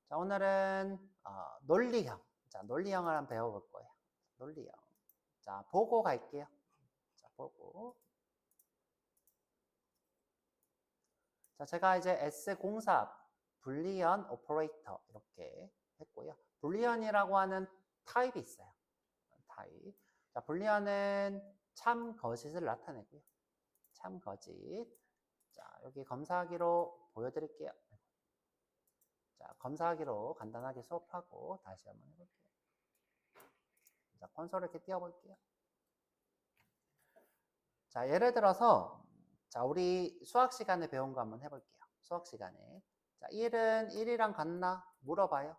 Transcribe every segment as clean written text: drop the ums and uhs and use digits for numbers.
자, 오늘은 논리형. 자, 논리형을 한번 배워볼 거예요. 논리형. 자, 보고 갈게요. 자, 보고. 자, 제가 이제 S04 불리언 오퍼레이터 이렇게 했고요. 불리언이라고 하는 타입이 있어요. 타입. 자, 불리언은 참 거짓을 나타내고요. 참 거짓. 자, 여기 검사하기로 보여드릴게요. 자, 검사하기로 간단하게 수업하고 다시 한번 해볼게요. 자, 콘솔을 이렇게 띄워볼게요. 자, 예를 들어서, 자, 우리 수학 시간에 배운 거 한번 해볼게요. 수학 시간에. 자, 1은 1이랑 같나? 물어봐요.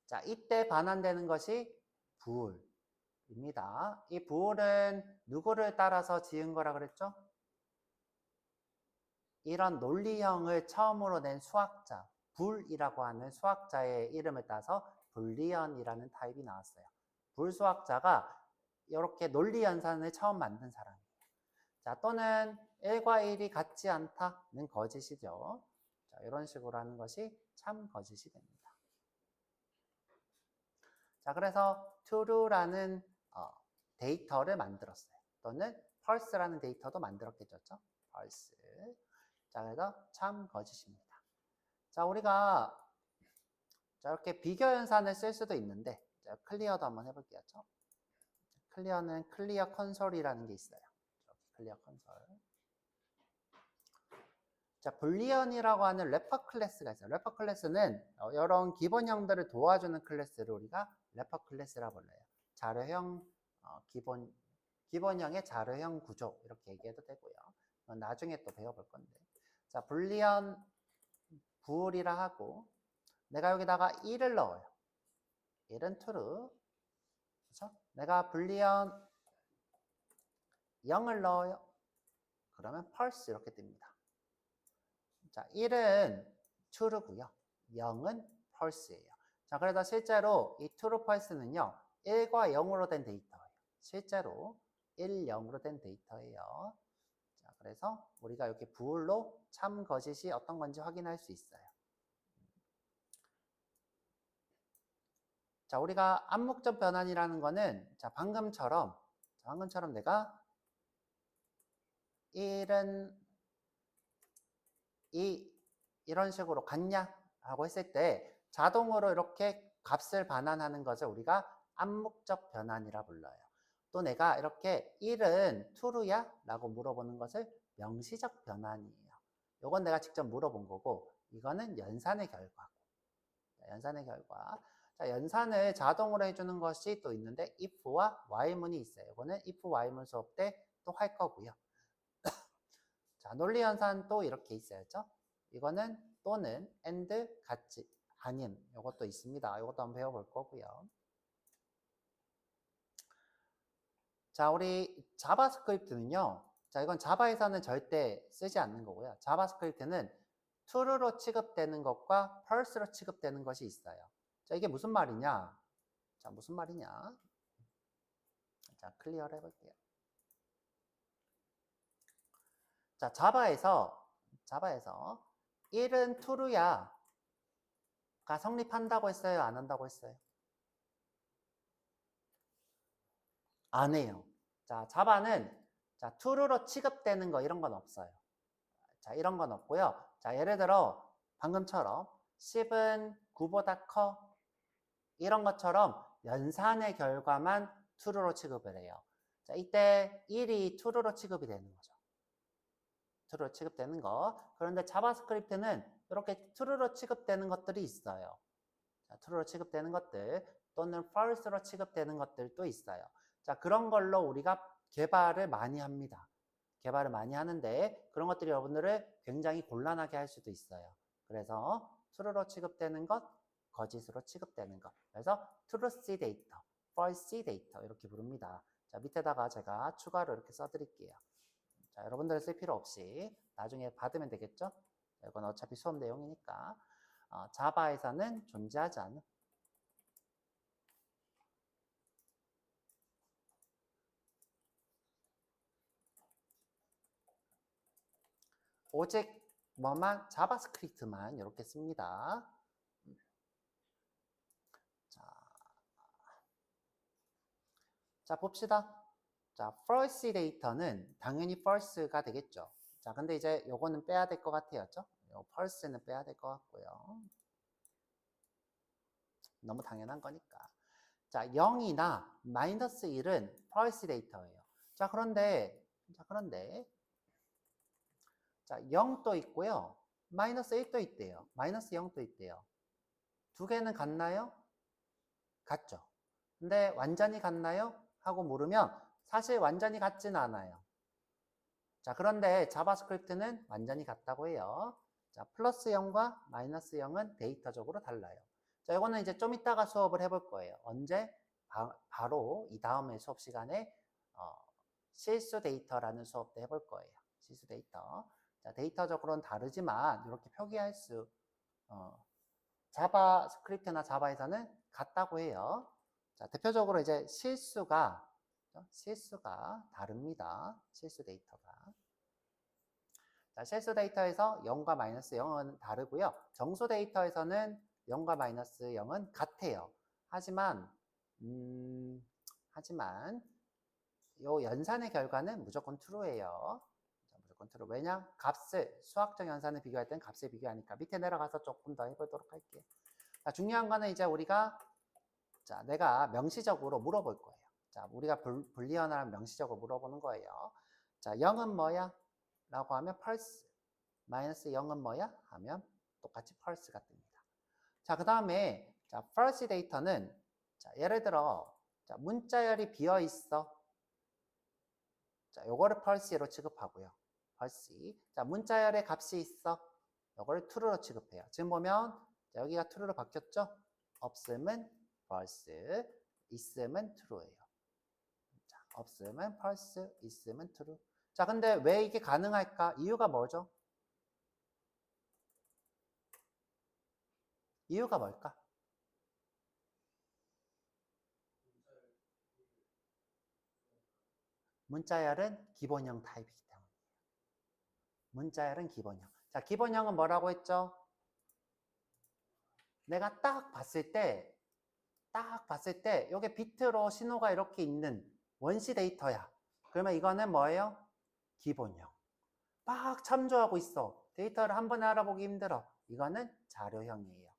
자, 이때 반환되는 것이 부울입니다. 이 부울은 누구를 따라서 지은 거라 그랬죠? 이런 논리형을 처음으로 낸 수학자, 불이라고 하는 수학자의 이름을 따서 불리언이라는 타입이 나왔어요. 불수학자가 이렇게 논리 연산을 처음 만든 사람이에요. 자, 또는 1과 1이 같지 않다는 거짓이죠. 자, 이런 식으로 하는 것이 참 거짓이 됩니다. 자, 그래서 true라는 데이터를 만들었어요. 또는 false라는 데이터도 만들었겠죠. false. 자, 그래서 참 거짓입니다. 자, 우리가 자, 이렇게 비교 연산을 쓸 수도 있는데, 자, 클리어도 한번 해볼게요. 클리어는 클리어 컨솔이라는 게 있어요. 클리어 컨솔. 자, 불리언이라고 하는 래퍼 클래스가 있어요. 래퍼 클래스는 이런 기본형들을 도와주는 클래스를 우리가 래퍼 클래스라 불러요. 자료형 기본형의 자료형 구조 이렇게 얘기해도 되고요. 나중에 또 배워볼 건데. 자, 불리언 부울이라 하고 내가 여기다가 1을 넣어요. 1은 true. 그렇죠? 내가 불리언 0을 넣어요. 그러면 false 이렇게 뜹니다. 자, 1은 true고요. 0은 false예요. 자, 그래서 실제로 이 true, false는요. 1과 0으로 된 데이터예요. 실제로 1, 0으로 된 데이터예요. 자, 그래서 우리가 이렇게 부울로 참 거짓이 어떤 건지 확인할 수 있어요. 자, 우리가 암묵적 변환이라는 거는 자, 방금처럼 내가 1은 2 이런 식으로 같냐? 라고 했을 때 자동으로 이렇게 값을 반환하는 것을 우리가 암묵적 변환이라 불러요. 또 내가 이렇게 1은 true야? 라고 물어보는 것을 명시적 변환이에요. 이건 내가 직접 물어본 거고 이거는 연산의 결과고. 연산의 결과. 자, 연산을 자동으로 해주는 것이 또 있는데 if와 while문이 있어요. 이거는 if, while문 수업 때 또 할 거고요. 자, 논리 연산 또 이렇게 있어야죠. 이거는 또는 and 같이 아님 이것도 있습니다. 이것도 한번 배워볼 거고요. 자, 우리 자바스크립트는요. 자, 이건 자바에서는 절대 쓰지 않는 거고요. 자바스크립트는 true로 취급되는 것과 false로 취급되는 것이 있어요. 자, 이게 무슨 말이냐? 자, 무슨 말이냐? 자, 클리어를 해볼게요. 자, 자바에서 1은 true야 가 성립한다고 했어요? 안 한다고 했어요? 안 해요. 자, 자바는 자, true로 취급되는 거 이런 건 없어요. 자, 이런 건 없고요. 자, 예를 들어 방금처럼 10은 9보다 커 이런 것처럼 연산의 결과만 true로 취급을 해요. 자, 이때 1이 true로 취급이 되는 거죠. true로 취급되는 거. 그런데 자바스크립트는 이렇게 true로 취급되는 것들이 있어요. 자, true로 취급되는 것들 또는 false로 취급되는 것들도 있어요. 자, 그런 걸로 우리가 개발을 많이 합니다. 개발을 많이 하는데 그런 것들이 여러분들을 굉장히 곤란하게 할 수도 있어요. 그래서 true로 취급되는 것, 거짓으로 취급되는 것. 그래서 truth 데이터, false 데이터 이렇게 부릅니다. 자, 밑에다가 제가 추가로 이렇게 써드릴게요. 자, 여러분들 쓸 필요 없이 나중에 받으면 되겠죠? 이건 어차피 수업 내용이니까. 자바에서는 존재하지 않은 오직 뭐만 자바스크립트만 이렇게 씁니다. 자, 봅시다. 자, false 데이터는 당연히 false가 되겠죠. 자, 근데 이제 요거는 빼야 될 것 같아요. 요 false는 빼야 될 것 같고요. 너무 당연한 거니까. 자, 0이나 마이너스 1은 false 데이터예요. 자, 그런데 자, 0도 있고요. 마이너스 1도 있대요. 마이너스 0도 있대요. 두 개는 같나요? 같죠. 근데 완전히 같나요? 하고 물으면 사실 완전히 같진 않아요. 자, 그런데 자바스크립트는 완전히 같다고 해요. 자, 플러스 0과 마이너스 0은 데이터적으로 달라요. 자, 이거는 이제 좀 이따가 수업을 해볼 거예요. 언제? 바로 이 다음에 수업 시간에 실수 데이터라는 수업도 해볼 거예요. 실수 데이터. 자, 데이터적으로는 다르지만 이렇게 표기할 수 자바스크립트나 자바에서는 같다고 해요. 자, 대표적으로 이제 실수가 다릅니다. 실수 데이터가. 자, 실수 데이터에서 0과 마이너스 0은 다르고요. 정수 데이터에서는 0과 마이너스 0은 같아요. 하지만 요 연산의 결과는 무조건 true예요. 무조건 true. 왜냐? 값을 수학적 연산을 비교할 때는 값을 비교하니까. 밑에 내려가서 조금 더 해보도록 할게요. 자, 중요한 거는 이제 우리가 자, 내가 명시적으로 물어볼 거예요. 자, 우리가 불리언을 명시적으로 물어보는 거예요. 자, 0은 뭐야? 라고 하면 false. 마이너스 0은 뭐야? 하면 똑같이 false가 뜹니다. 자, 그 다음에 자, false 데이터는 자, 예를 들어 자, 문자열이 비어 있어. 자, 요거를 false로 취급하고요. false. 자, 문자열의 값이 있어. 요거를 true로 취급해요. 지금 보면 자, 여기가 true로 바뀌었죠? 없음은 false, 있음은 true예요. 자, 없음은 false, 있음은 true. 자, 근데 왜 이게 가능할까? 이유가 뭐죠? 이유가 뭘까? 문자열은 기본형 타입이기 때문이에요. 문자열은 기본형. 자, 기본형은 뭐라고 했죠? 내가 딱 봤을 때 이게 비트로 신호가 이렇게 있는 원시 데이터야. 그러면 이거는 뭐예요? 기본형. 막 참조하고 있어. 데이터를 한 번에 알아보기 힘들어. 이거는 자료형이에요.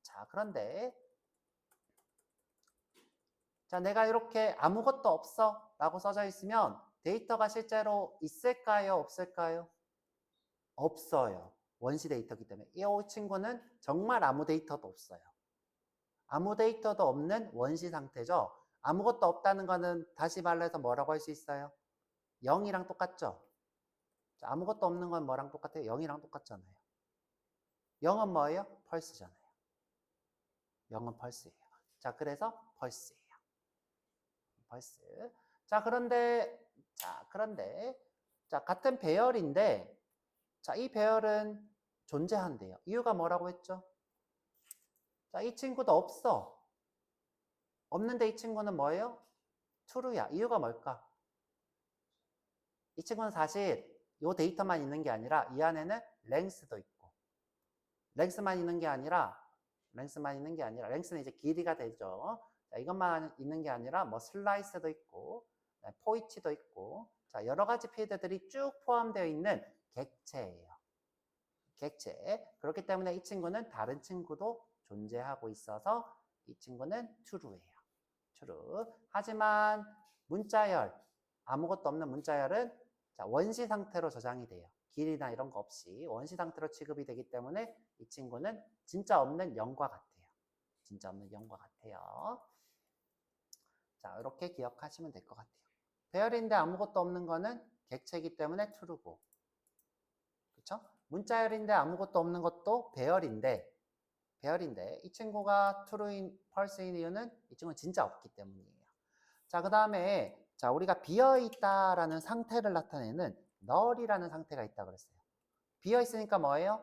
자, 그런데 자, 내가 이렇게 아무것도 없어 라고 써져 있으면 데이터가 실제로 있을까요? 없을까요? 없어요. 원시 데이터이기 때문에. 이 친구는 정말 아무 데이터도 없어요. 아무 데이터도 없는 원시 상태죠. 아무것도 없다는 거는 다시 말해서 뭐라고 할 수 있어요? 0이랑 똑같죠? 자, 아무것도 없는 건 뭐랑 똑같아요? 0이랑 똑같잖아요. 0은 뭐예요? 펄스잖아요. 0은 펄스예요. 자, 그래서 펄스예요. 펄스. 자, 그런데 자, 같은 배열인데 자, 이 배열은 존재한대요. 이유가 뭐라고 했죠? 자, 이 친구도 없어. 없는데 이 친구는 뭐예요? true야. 이유가 뭘까? 이 친구는 사실 이 데이터만 있는 게 아니라 이 안에는 length도 있고 length만 있는 게 아니라 length는 이제 길이가 되죠. 자, 이것만 있는 게 아니라 뭐 슬라이스도 있고 포이치도 있고 자, 여러 가지 필드들이 쭉 포함되어 있는 객체예요. 객체. 그렇기 때문에 이 친구는 다른 친구도 존재하고 있어서 이 친구는 true예요. true. 하지만 문자열, 아무것도 없는 문자열은 자, 원시 상태로 저장이 돼요. 길이나 이런 거 없이 원시 상태로 취급이 되기 때문에 이 친구는 진짜 없는 0과 같아요. 진짜 없는 0과 같아요. 자, 이렇게 기억하시면 될 것 같아요. 배열인데 아무것도 없는 거는 객체이기 때문에 true고, 그렇죠? 문자열인데 아무것도 없는 것도 배열인데 이 친구가 true인, false인 이유는 이 친구는 진짜 없기 때문이에요. 자, 그 다음에 자, 우리가 비어있다라는 상태를 나타내는 null이라는 상태가 있다 그랬어요. 비어있으니까 뭐예요?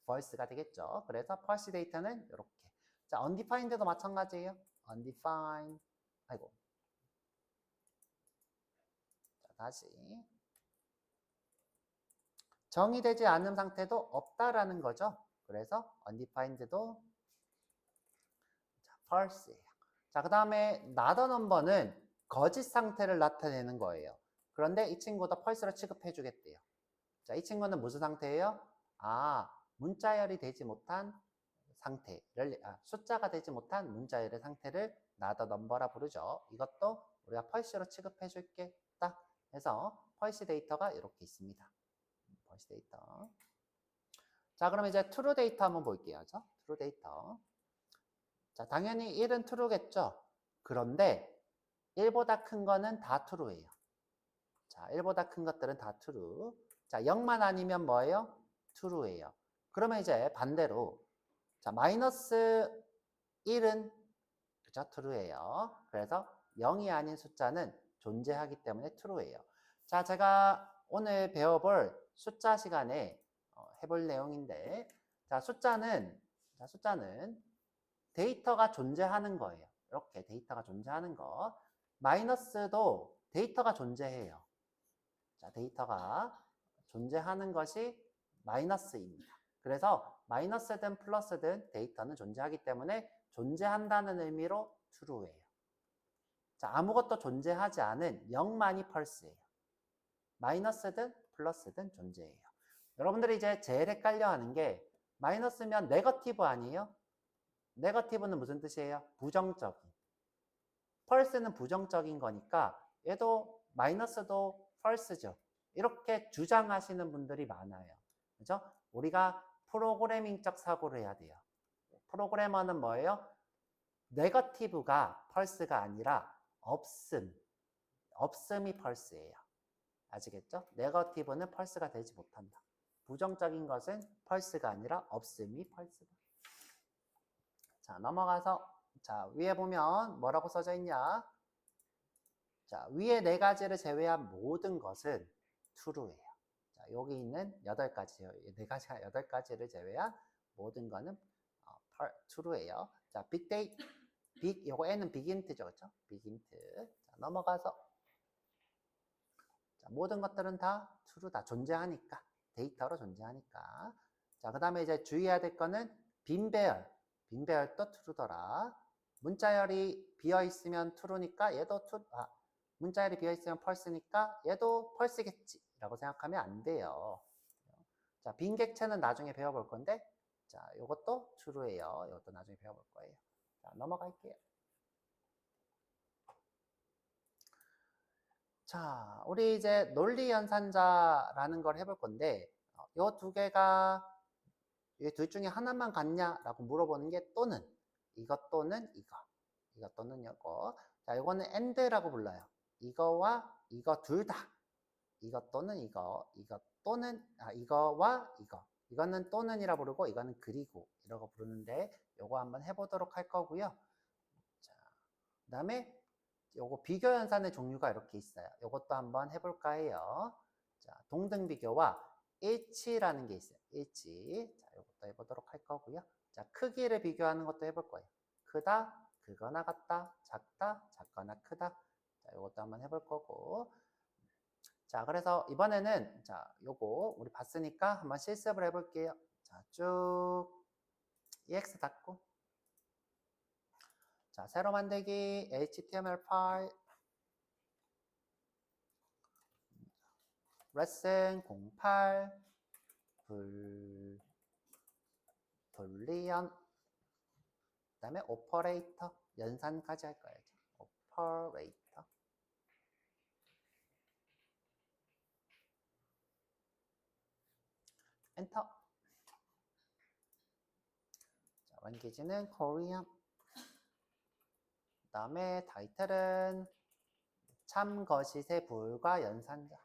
false가 되겠죠. 그래서 false 데이터는 이렇게. 자, undefined도 마찬가지예요. undefined. 아이고. 자, 다시. 정의되지 않은 상태도 없다라는 거죠. 그래서 undefined도 false예요. 자, 그 다음에 not a number는 거짓 상태를 나타내는 거예요. 그런데 이 친구도 false로 취급해 주겠대요. 자, 이 친구는 무슨 상태예요? 문자열이 되지 못한 상태를, 숫자가 되지 못한 문자열의 상태를 not a number라 부르죠. 이것도 우리가 false로 취급해 줄겠다 해서 false 데이터가 이렇게 있습니다. false 데이터. 자, 그럼 이제 true 데이터 한번 볼게요. true 데이터. 자, 당연히 1은 true겠죠? 그런데 1보다 큰 거는 다 true예요. 자, 1보다 큰 것들은 다 true. 자, 0만 아니면 뭐예요? true예요. 그러면 이제 반대로 자, 마이너스 1은 그죠? true예요. 그래서 0이 아닌 숫자는 존재하기 때문에 true예요. 자, 제가 오늘 배워볼 숫자 시간에 해볼 내용인데 자, 숫자는 데이터가 존재하는 거예요. 이렇게 데이터가 존재하는 거. 마이너스도 데이터가 존재해요. 자, 데이터가 존재하는 것이 마이너스입니다. 그래서 마이너스든 플러스든 데이터는 존재하기 때문에 존재한다는 의미로 true예요. 자, 아무것도 존재하지 않은 0만이 false예요. 마이너스든 플러스든 존재해요. 여러분들이 이제 제일 헷갈려 하는 게 마이너스면 네거티브 아니에요? 네거티브는 무슨 뜻이에요? 부정적인. false는 부정적인 거니까 얘도 마이너스도 false죠. 이렇게 주장하시는 분들이 많아요. 그죠? 우리가 프로그래밍적 사고를 해야 돼요. 프로그래머는 뭐예요? 네거티브가 false가 아니라 없음이 false예요. 아시겠죠? 네거티브는 false가 되지 못한다. 부정적인 것은 false가 아니라 없음이 false다. 자, 넘어가서 자, 위에 보면 뭐라고 써져 있냐? 자, 위에 네 가지를 제외한 모든 것은 true예요. 자, 여기 있는 8가지요. 네 가지가 8가지를 제외한 모든 거는 true예요. 자, 요거 N은 빅인트죠. 그렇죠? 빅인트. 자, 넘어가서 자, 모든 것들은 다 true다. 존재하니까. 데이터로 존재하니까. 자, 그 다음에 이제 주의해야 될 거는 빈배열. 빈배열도 true더라. 문자열이 비어있으면 true니까 얘도 문자열이 비어있으면 false니까 얘도 false겠지 라고 생각하면 안 돼요. 자, 빈객체는 나중에 배워볼 건데 자, 요것도 true예요. 이것도 나중에 배워볼 거예요. 자, 넘어갈게요. 자, 우리 이제 논리연산자라는 걸 해볼 건데 요 두 개가 이 둘 중에 하나만 같냐라고 물어보는 게 또는 이것 또는 이거 또는 이거. 자, 이거는 and라고 불러요. 이거와 이거 둘 다. 이것 또는 이거 또는 이거와 이거. 이거는 또는이라 부르고 이거는 그리고 이라고 부르는데 요거 한번 해보도록 할 거고요. 자, 그다음에 요거 비교 연산의 종류가 이렇게 있어요. 요것도 한번 해볼까 해요. 자, 동등 비교와 일치라는 게 있어요. 일치. 자, 요것도 해보도록 할 거고요. 자, 크기를 비교하는 것도 해볼 거예요. 크다, 크거나 같다, 작다, 작거나 크다. 자, 요것도 한번 해볼 거고. 자, 그래서 이번에는 자, 요거 우리 봤으니까 한번 실습을 해볼게요. 자, 쭉 EX 닫고. 자, 새로 만들기 HTML 파일 레슨 08 불리언 그 다음에 오퍼레이터 연산까지 할 거예요. 오퍼레이터 엔터. 자, 원기지는 코리안. 그 다음에 타이틀은 참거시세 불과 연산자.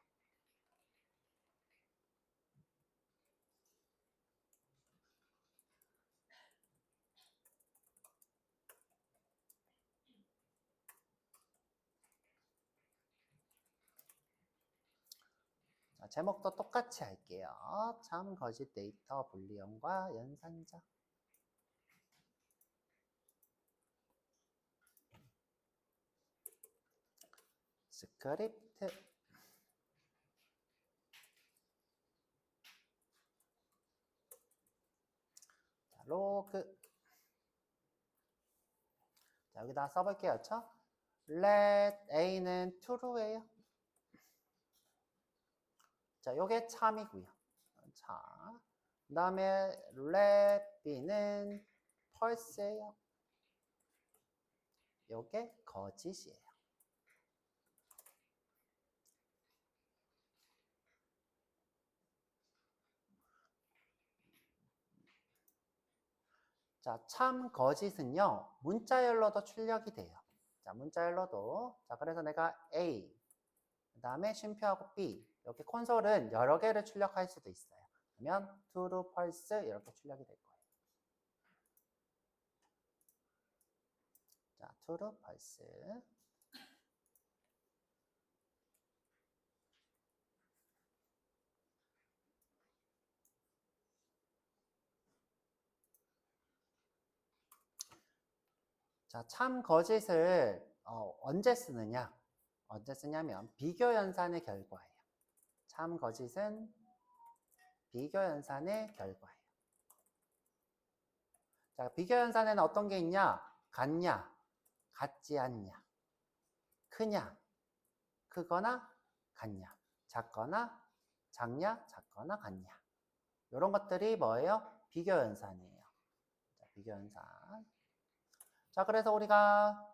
자, 제목도 똑같이 할게요. 참거짓 데이터 불리언과 연산자. 스크립트 로그. 자, 여기다 써볼게요. 그쵸? let a는 true예요. 자, 요게 참이고요. 자, 그 다음에 let b는 false예요. 요게 거짓이에요. 자, 참 거짓은요, 문자열로도 출력이 돼요. 자, 문자열로도. 자, 그래서 내가 A, 그 다음에 쉼표하고 B, 이렇게 콘솔은 여러 개를 출력할 수도 있어요. 그러면 true, false 이렇게 출력이 될 거예요. 자, true, false. 자, 참 거짓을 언제 쓰느냐? 언제 쓰냐면 비교 연산의 결과예요. 참 거짓은 비교 연산의 결과예요. 자, 비교 연산에는 어떤 게 있냐? 같냐? 같지 않냐? 크냐? 크거나 같냐? 작거나 작냐? 작거나 같냐? 이런 것들이 뭐예요? 비교 연산이에요. 자, 비교 연산. 자, 그래서 우리가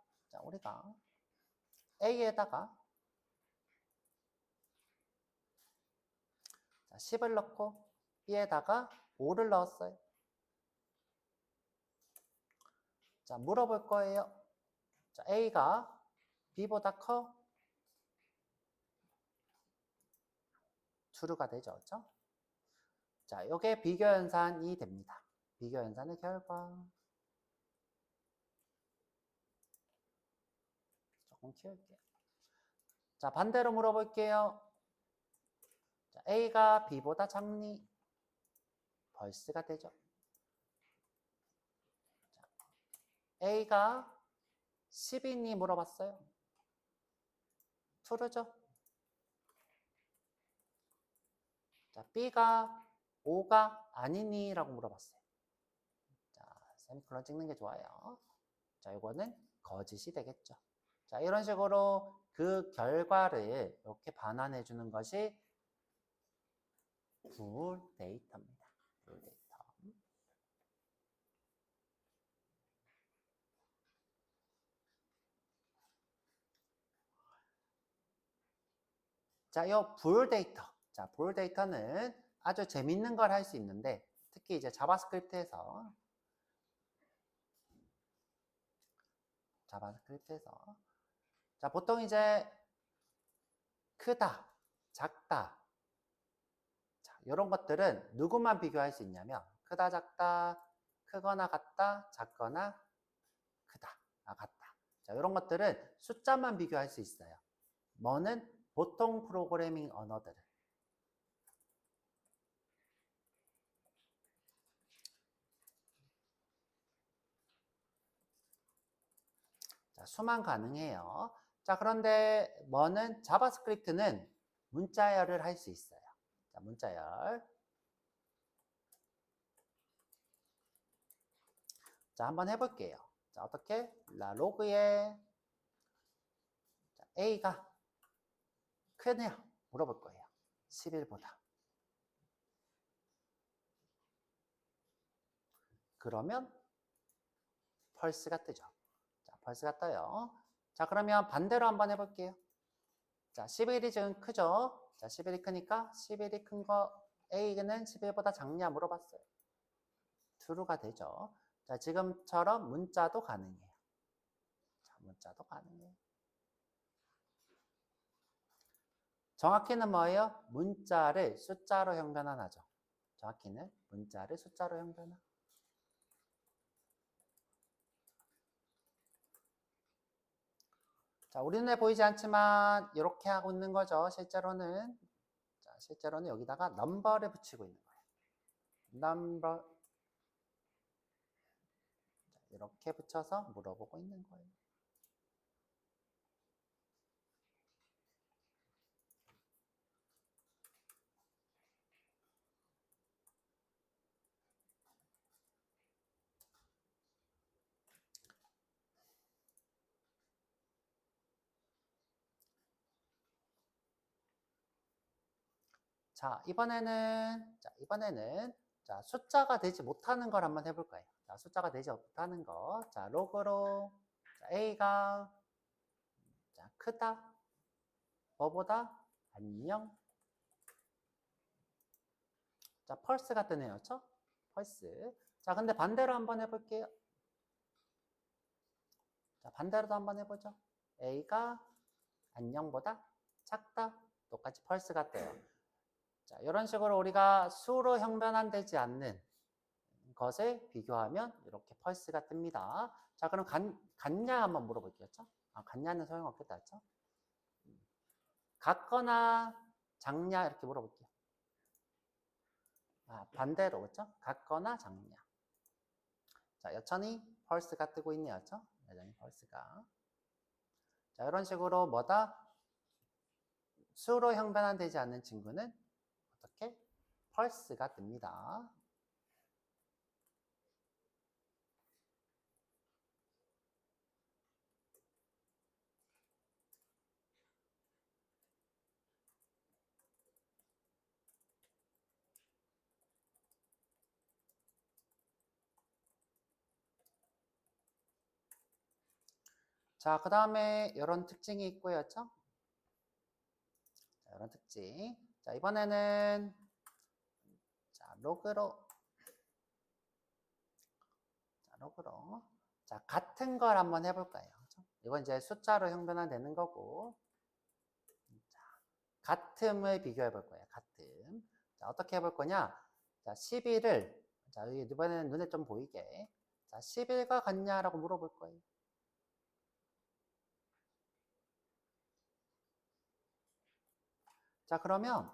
A에다가 10을 넣고 B에다가 5를 넣었어요. 자, 물어볼 거예요. 자, A가 B보다 커? true가 되죠. 그렇죠? 자, 이게 비교 연산이 됩니다. 비교 연산의 결과. 조금 키울게요. 자, 반대로 물어볼게요. 자, A가 B보다 작니? false가 되죠. 자, A가 10이니 물어봤어요. true죠. 자, B가 5가 아니니? 라고 물어봤어요. 자, 세미콜론 찍는 게 좋아요. 자, 이거는 거짓이 되겠죠. 자, 이런 식으로 그 결과를 이렇게 반환해 주는 것이 불 데이터입니다. 불 데이터. 자, 이 불 데이터. 자, 불 데이터는 아주 재밌는 걸 할 수 있는데 특히 이제 자바스크립트에서 자, 보통 이제 크다, 작다. 자, 이런 것들은 누구만 비교할 수 있냐면 크다, 작다, 크거나 같다, 작거나 크다, 같다. 자, 이런 것들은 숫자만 비교할 수 있어요. 뭐는 보통 프로그래밍 언어들은. 자, 수만 가능해요. 자, 그런데 뭐는 자바스크립트는 문자열을 할 수 있어요. 자, 문자열. 자, 한번 해볼게요. 자, 어떻게? 로그에 A가 크냐? 물어볼 거예요. 11보다. 그러면 펄스가 뜨죠. 자, 펄스가 떠요. 자, 그러면 반대로 한번 해볼게요. 자, 11이 지금 크죠? 자, 11이 크니까 11이 큰 거 A는 11보다 작냐 물어봤어요. true가 되죠. 자, 지금처럼 문자도 가능해요. 자, 문자도 가능해요. 정확히는 뭐예요? 문자를 숫자로 형변환하죠. 정확히는 문자를 숫자로 형변환. 자, 우리 눈에 보이지 않지만 이렇게 하고 있는 거죠. 실제로는. 자, 실제로는 여기다가 넘버를 붙이고 있는 거예요. 넘버. 이렇게 붙여서 물어보고 있는 거예요. 이번에는 숫자가 되지 못하는 걸 한번 해볼 거예요. 숫자가 되지 못하는 거. 로그로 A가 크다, 뭐보다 안녕. 펄스가 뜨네요. 그렇죠? 펄스. 근데 반대로 한번 해볼게요. 반대로도 한번 해보죠. A가 안녕보다 작다. 똑같이 펄스가 떠요. 이런 식으로 우리가 수로 형변환되지 않는 것을 비교하면 이렇게 펄스가 뜹니다. 그럼 같냐 한번 물어볼게요. 같냐는 소용없겠다. 그렇죠? 같거나 작냐 이렇게 물어볼게요. 반대로 그렇죠? 같거나 작냐. 여전히 펄스가 뜨고 있네요. 그렇죠? 여전히 펄스가. 이런 식으로 수로 형변환되지 않는 친구는 어떻게? 펄스가 뜹니다. 그 다음에 이런 특징이 있고요. 그렇죠? 이런 특징. 이번에는 로그로 같은 걸 한번 해볼까요? 그렇죠? 이건 이제 숫자로 형변화되는 거고, 같음을 비교해 볼 거예요. 같음. 어떻게 해볼 거냐? 11을 이번에는 눈에 좀 보이게 11과 같냐라고 물어볼 거예요. 그러면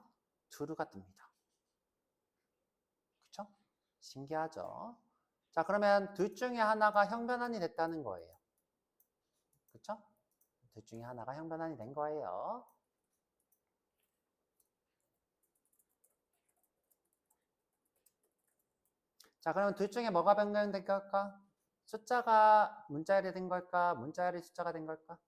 true가 뜹니다. 그쵸? 신기하죠? 그러면 둘 중에 하나가 형변환이 됐다는 거예요. 그쵸? 둘 중에 하나가 형변환이 된 거예요. 그러면 둘 중에 뭐가 변경된 걸까? 숫자가 문자열이 된 걸까? 문자열이 숫자가 된 걸까?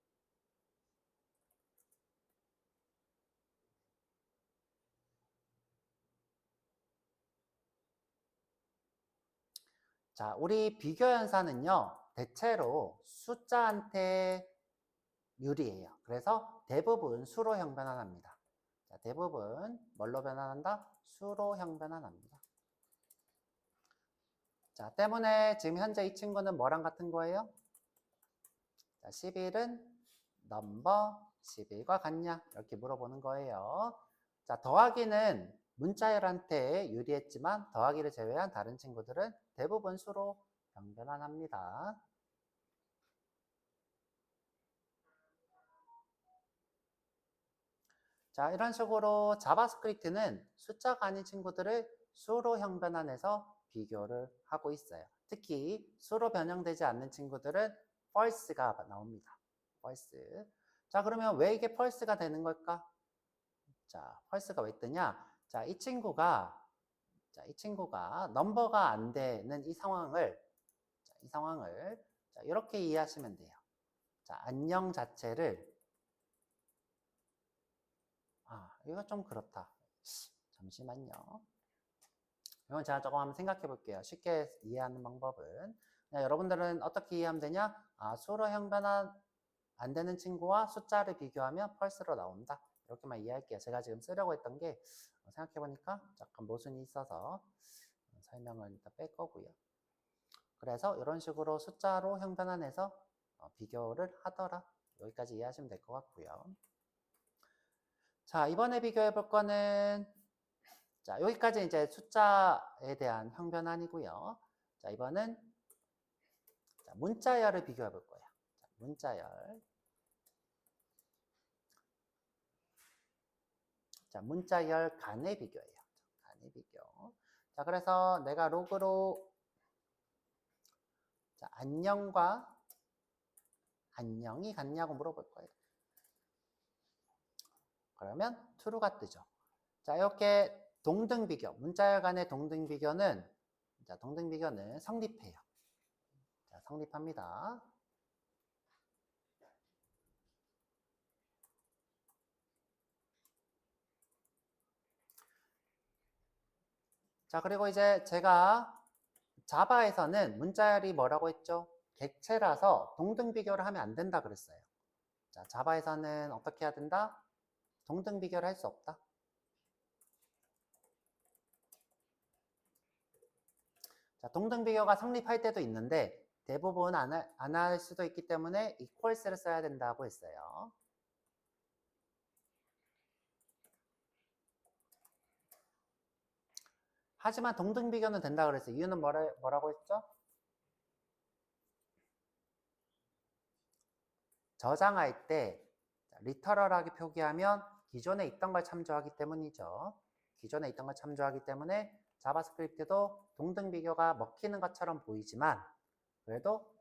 우리 비교 연산은요, 대체로 숫자한테 유리해요. 그래서 대부분 수로 형변환합니다. 대부분 뭘로 변환한다? 수로 형변환합니다. 때문에 지금 현재 이 친구는 뭐랑 같은 거예요? 11은 넘버 11과 같냐? 이렇게 물어보는 거예요. 더하기는 문자열한테 유리했지만 더하기를 제외한 다른 친구들은 대부분 수로 형변환합니다. 이런 식으로 자바스크립트는 숫자가 아닌 친구들을 수로 형변환해서 비교를 하고 있어요. 특히 수로 변형되지 않는 친구들은 false가 나옵니다. false. 그러면 왜 이게 false가 되는 걸까? false가 왜 뜨냐? 이 친구가 넘버가 안 되는 이 상황을 이렇게 이해하시면 돼요. 안녕 자체를 이거 좀 그렇다. 잠시만요. 이건 제가 조금 한번 생각해 볼게요. 쉽게 이해하는 방법은. 여러분들은 어떻게 이해하면 되냐? 수로 형변환 안 되는 친구와 숫자를 비교하면 펄스로 나온다. 이렇게만 이해할게요. 제가 지금 쓰려고 했던 게 생각해 보니까 약간 모순이 있어서 설명을 일단 뺄 거고요. 그래서 이런 식으로 숫자로 형변환해서 비교를 하더라. 여기까지 이해하시면 될 것 같고요. 이번에 비교해 볼 거는 여기까지 이제 숫자에 대한 형변환이고요. 이번은 문자열을 비교해 볼 거예요. 문자열. 문자열 간의 비교예요. 간의 비교. 그래서 내가 로그로 안녕과 안녕이 같냐고 물어볼 거예요. 그러면 true가 뜨죠. 이렇게 동등 비교, 문자열 간의 동등 비교는 성립해요. 성립합니다. 자, 그리고 이제 제가 자바에서는 문자열이 뭐라고 했죠? 객체라서 동등 비교를 하면 안 된다 그랬어요. 자, 자바에서는 어떻게 해야 된다? 동등 비교를 할 수 없다. 자, 동등 비교가 성립할 때도 있는데 대부분 안 할 수도 있기 때문에 equals를 써야 된다고 했어요. 하지만 동등 비교는 된다 그랬어요. 이유는 뭐라고 했죠? 저장할 때 리터럴하게 표기하면 기존에 있던 걸 참조하기 때문이죠. 기존에 있던 걸 참조하기 때문에 자바스크립트도 동등 비교가 먹히는 것처럼 보이지만 그래도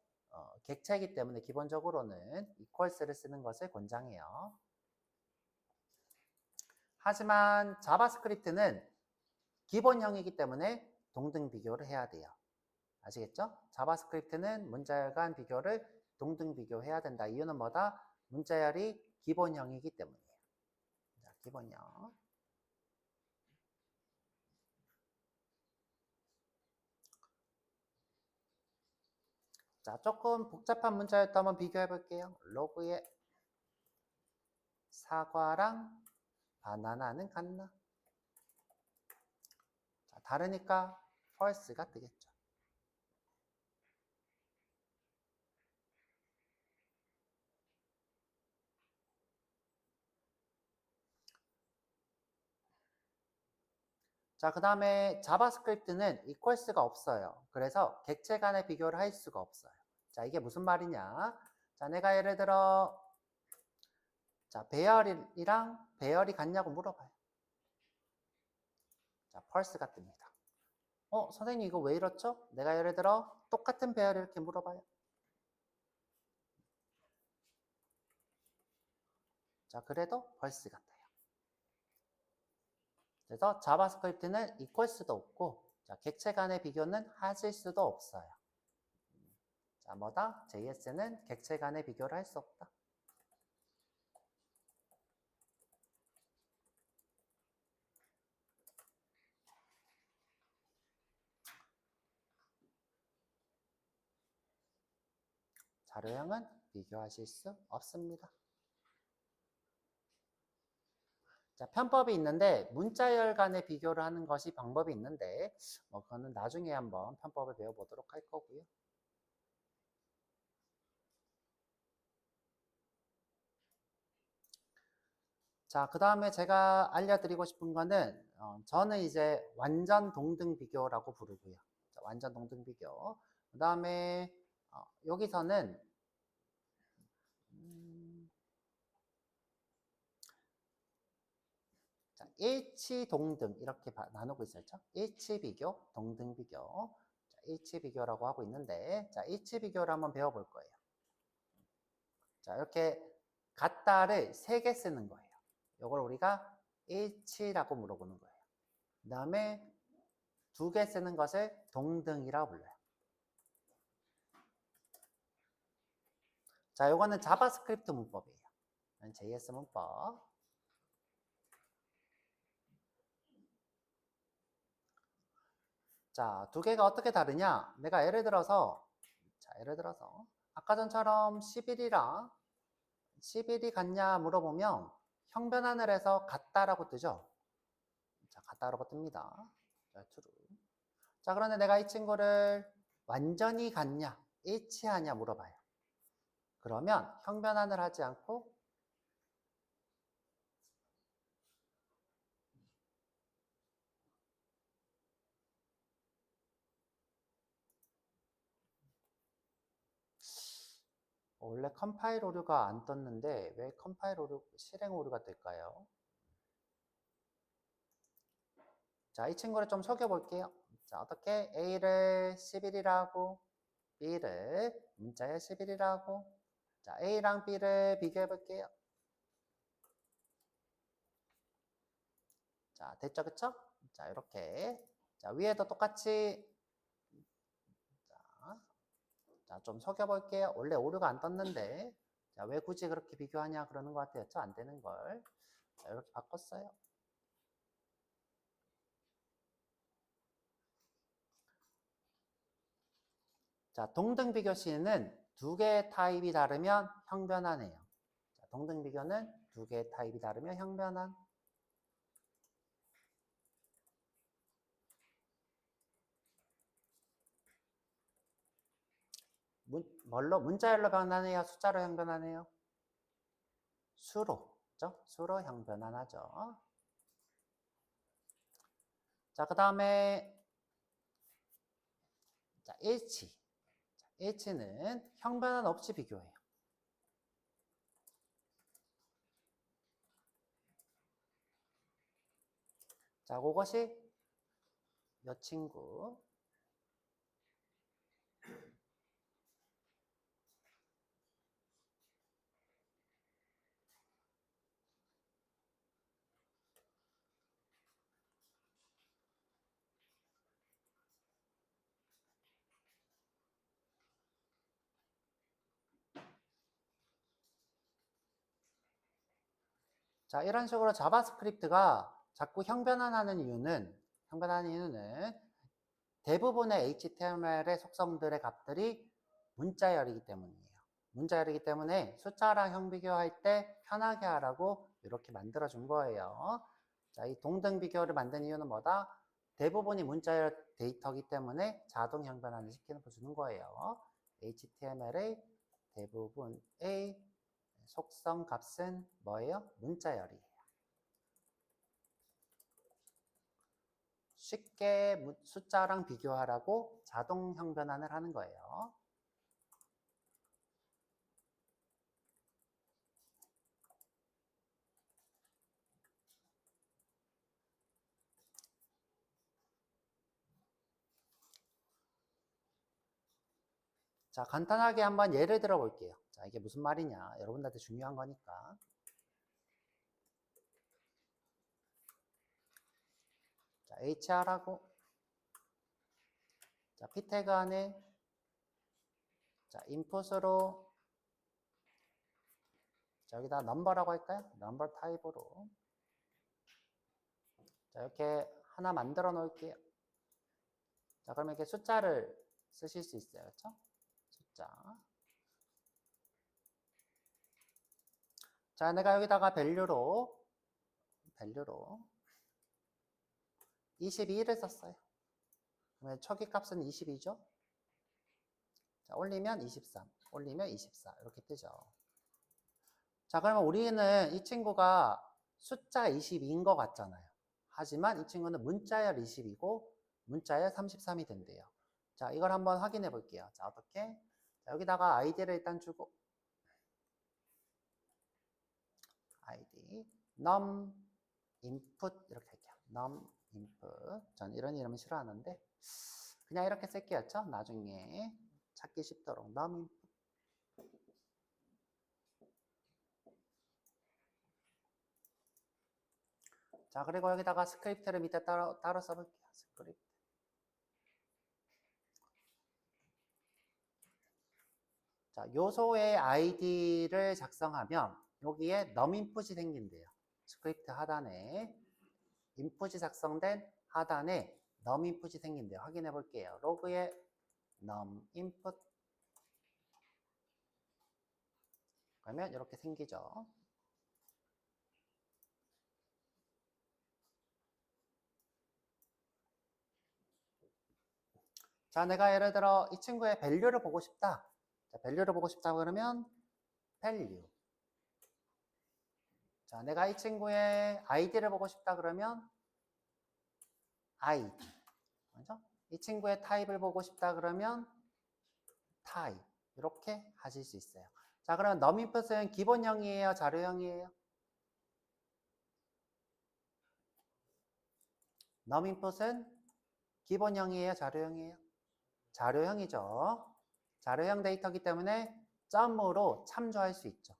객체이기 때문에 기본적으로는 equals를 쓰는 것을 권장해요. 하지만 자바스크립트는 기본형이기 때문에 동등 비교를 해야 돼요. 아시겠죠? 자바스크립트는 문자열 간 비교를 동등 비교해야 된다. 이유는 뭐다? 문자열이 기본형이기 때문이에요. 자, 기본형. 자, 조금 복잡한 문자열도 한번 비교해 볼게요. 로그의 사과랑 바나나는 같나? 자, 다르니까 false가 뜨겠죠. 자, 그 다음에 자바스크립트는 equals가 없어요. 그래서 객체 간의 비교를 할 수가 없어요. 자, 이게 무슨 말이냐? 자, 내가 예를 들어 자, 배열이랑 배열이 같냐고 물어봐요. 자, false가 뜹니다. 선생님 이거 왜 이렇죠? 내가 예를 들어 똑같은 배열을 이렇게 물어봐요. 자, 그래도 false 같아요. 그래서 자바스크립트는 equals도 없고 자, 객체 간의 비교는 하실 수도 없어요. 자, 뭐다? JS는 객체 간의 비교를 할 수 없다. 자료형은 비교하실 수 없습니다. 자, 편법이 있는데 문자열 간의 비교를 하는 것이 방법이 있는데 그거는 나중에 한번 편법을 배워보도록 할 거고요. 자, 그 다음에 제가 알려드리고 싶은 거는 저는 이제 완전 동등 비교라고 부르고요. 자, 완전 동등 비교. 그 다음에 여기서는 자, 일치 동등 이렇게 나누고 있었죠. 일치 비교, 동등 비교. 자, 일치 비교라고 하고 있는데 자, 일치 비교를 한번 배워볼 거예요. 자, 이렇게 같다를 3개 쓰는 거예요. 이걸 우리가 일치라고 물어보는 거예요. 그 다음에 2개 쓰는 것을 동등이라고 불러요. 자, 요거는 자바스크립트 문법이에요. JS 문법. 자, 2개가 어떻게 다르냐? 내가 예를 들어서 아까 전처럼 11이랑 11이 같냐 물어보면 형변환을 해서 같다라고 뜨죠. 자, 같다라고 뜹니다. 자, true. 자, 그런데 내가 이 친구를 완전히 같냐, 일치하냐 물어봐요. 그러면 형변환을 하지 않고 원래 컴파일 오류가 안 떴는데 왜 컴파일 오류, 실행 오류가 뜰까요? 자, 이 친구를 좀 속여볼게요. 자, 어떻게 A를 11이라고 B를 문자에 11이라고 자, A랑 B를 비교해 볼게요. 자, 됐죠? 그쵸? 자, 이렇게 자, 위에도 똑같이 자, 좀 속여볼게요. 원래 오류가 안 떴는데 자, 왜 굳이 그렇게 비교하냐 그러는 것 같아요. 안 되는 걸. 자, 이렇게 바꿨어요. 자, 동등 비교 시는 두 개의 타입이 다르면 형변환해요. 자, 동등 비교는 두 개의 타입이 다르면 형변환. 뭘로? 문자열로 변환해요? 숫자로 형변환해요? 수로. 그죠? 수로 형변환하죠. 자, 그 다음에 자, H. 자, H는 형변환 없이 비교해요. 자, 그것이 이 친구. 자, 이런 식으로 자바스크립트가 자꾸 형변환하는 이유는 대부분의 HTML의 속성들의 값들이 문자열이기 때문이에요. 문자열이기 때문에 숫자랑 형 비교할 때 편하게 하라고 이렇게 만들어 준 거예요. 자, 이 동등 비교를 만든 이유는 뭐다? 대부분이 문자열 데이터이기 때문에 자동 형변환을 시켜주는 거예요. HTML의 대부분의 속성 값은 뭐예요? 문자열이에요. 쉽게 숫자랑 비교하라고 자동 형변환을 하는 거예요. 자, 간단하게 한번 예를 들어 볼게요. 자, 이게 무슨 말이냐? 여러분들한테 중요한 거니까. 자, HR하고 자, p 태그 안에 자, 인풋으로 자, 여기다 넘버라고 할까요? 넘버 타입으로 자, 이렇게 하나 만들어 놓을게요. 자, 그러면 이렇게 숫자를 쓰실 수 있어요. 그렇죠? 숫자. 자, 내가 여기다가 밸류로 22를 썼어요. 그러면 초기 값은 22죠? 자, 올리면 23, 올리면 24 이렇게 뜨죠. 자, 그러면 우리는 이 친구가 숫자 22인 것 같잖아요. 하지만 이 친구는 문자열 20이고 문자열 33이 된대요. 자, 이걸 한번 확인해 볼게요. 자, 어떻게? 자, 여기다가 아이디를 일단 주고 아이디 num input 이렇게 할게요. num input. 전 이런 이름은 싫어하는데 그냥 이렇게 쓸게요. 나중에 찾기 쉽도록 num input. 자, 그리고 여기다가 스크립트를 밑에 따로 써볼게요. 스크립트. 자, 요소의 아이디를 작성하면 여기에 num input이 생긴대요. 스크립트 하단에 인풋이 작성된 하단에 num input이 생긴대요. 확인해 볼게요. 로그에 num input 그러면 이렇게 생기죠. 자, 내가 예를 들어 이 친구의 밸류를 보고 싶다. 자, 밸류를 보고 싶다 그러면 value. 자, 내가 이 친구의 아이디를 보고 싶다 그러면 id. 그죠? 이 친구의 타입을 보고 싶다 그러면 type. 이렇게 하실 수 있어요. 자, 그러면 num input은 기본형이에요? 자료형이에요? num input은 기본형이에요? 자료형이에요? 자료형이죠. 자료형 데이터이기 때문에 점으로 참조할 수 있죠.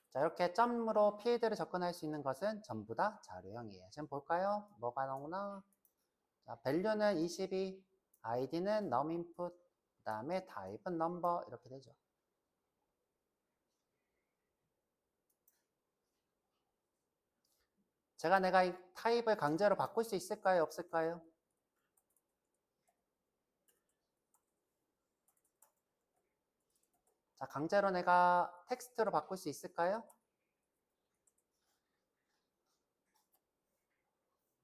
자, 이렇게 점으로 필드를 접근할 수 있는 것은 전부 다 자료형이에요. 지금 볼까요? 뭐가 나오나? 자, value는 22, id는 num input, 그 다음에 type은 number 이렇게 되죠. 내가 이 타입을 강제로 바꿀 수 있을까요? 없을까요? 자, 강제로 내가 텍스트로 바꿀 수 있을까요?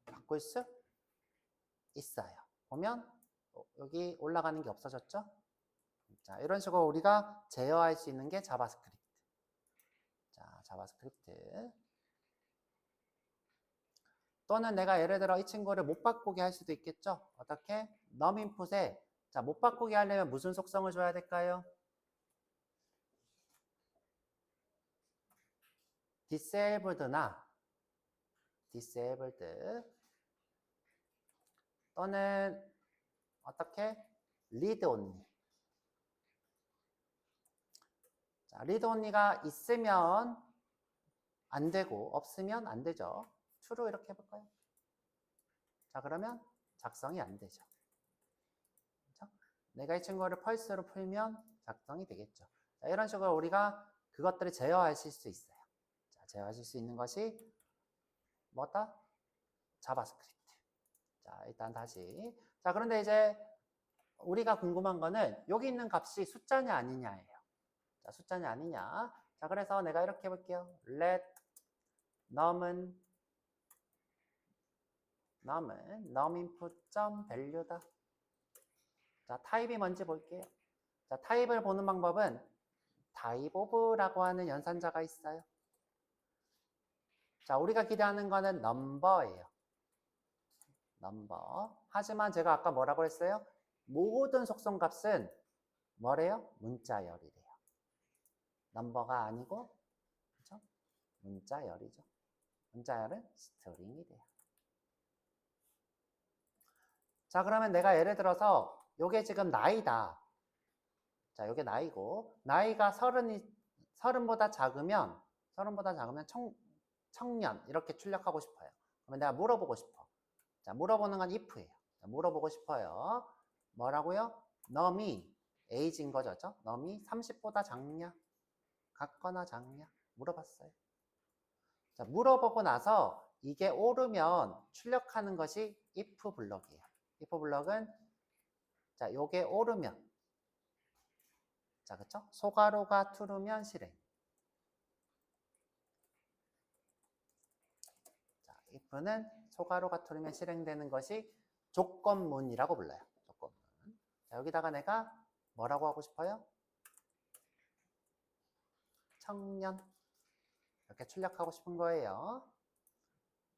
바꿀 수 있어요. 보면 여기 올라가는 게 없어졌죠? 자, 이런 식으로 우리가 제어할 수 있는 게 자바스크립트. 자, 자바스크립트. 또는 내가 예를 들어 이 친구를 못 바꾸게 할 수도 있겠죠? 어떻게? num input에 자, 못 바꾸게 하려면 무슨 속성을 줘야 될까요? disabled나 disabled 또는 어떻게? read only. 자, read only가 있으면 안 되고 없으면 안 되죠. true 이렇게 해볼까요? 자, 그러면 작성이 안 되죠. 그렇죠? 내가 이 친구를 펄스로 풀면 작성이 되겠죠. 자, 이런 식으로 우리가 그것들을 제어하실 수 있어요. 자, 제어하실 수 있는 것이 뭐다? 자바스크립트. 자, 일단 다시. 자, 그런데 이제 우리가 궁금한 거는 여기 있는 값이 숫자냐 아니냐예요. 자, 숫자냐 아니냐. 자, 그래서 내가 이렇게 해볼게요. let num은 num input.value다. 자, 타입이 뭔지 볼게요. 자, 타입을 보는 방법은 type of라고 하는 연산자가 있어요. 자, 우리가 기대하는 거는 number예요. number. 하지만 제가 아까 뭐라고 했어요? 모든 속성 값은 뭐래요? 문자열이래요. number가 아니고, 그렇죠? 문자열이죠. 문자열은 스트링이래요. 자, 그러면 내가 예를 들어서 요게 지금 나이다. 자, 요게 나이고 나이가 30보다 작으면 청년 이렇게 출력하고 싶어요. 그러면 내가 물어보고 싶어. 자, 물어보는 건 if예요. 자, 물어보고 싶어요. 뭐라고요? num이 age인 거죠. num이 30보다 작냐? 같거나 작냐? 물어봤어요. 자, 물어보고 나서 이게 오르면 출력하는 것이 if 블럭이에요. if 블럭은 자, 요게 오르면 자, 그쵸? 소괄호가 true면 실행. 자, if는 소괄호가 true면 실행되는 것이 조건문이라고 불러요. 조건문. 자, 여기다가 내가 뭐라고 하고 싶어요? 청년. 이렇게 출력하고 싶은 거예요.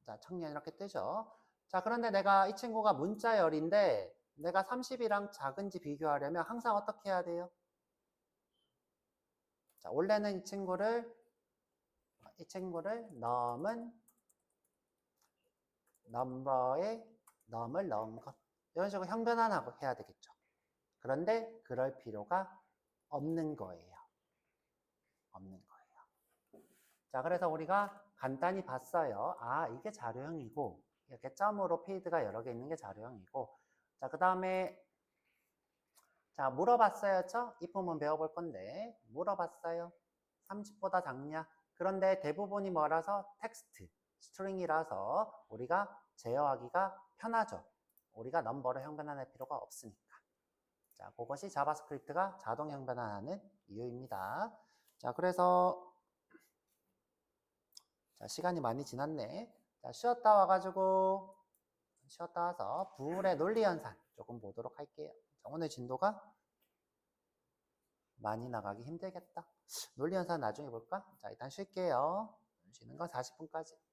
자, 청년 이렇게 뜨죠. 자, 그런데 내가 이 친구가 문자열인데 내가 30이랑 작은지 비교하려면 항상 어떻게 해야 돼요? 자, 원래는 이 친구를 num은 number에 num을 넣은 것 이런 식으로 형변환하고 해야 되겠죠. 그런데 그럴 필요가 없는 거예요. 없는 거예요. 자, 그래서 우리가 간단히 봤어요. 아, 이게 자료형이고 이렇게 점으로 필드가 여러 개 있는 게 자료형이고 자, 그 다음에 자, 물어봤어요죠? 이 부분 배워볼 건데 물어봤어요. 30보다 작냐? 그런데 대부분이 뭐라서 텍스트, 스트링이라서 우리가 제어하기가 편하죠. 우리가 넘버를 형변환할 필요가 없으니까. 자, 그것이 자바스크립트가 자동 형변환하는 이유입니다. 자, 그래서 자, 시간이 많이 지났네. 자, 쉬었다 와서 부울의 논리 연산 조금 보도록 할게요. 자, 오늘 진도가 많이 나가기 힘들겠다. 논리 연산 나중에 볼까? 자, 일단 쉴게요. 쉬는 건 40분까지.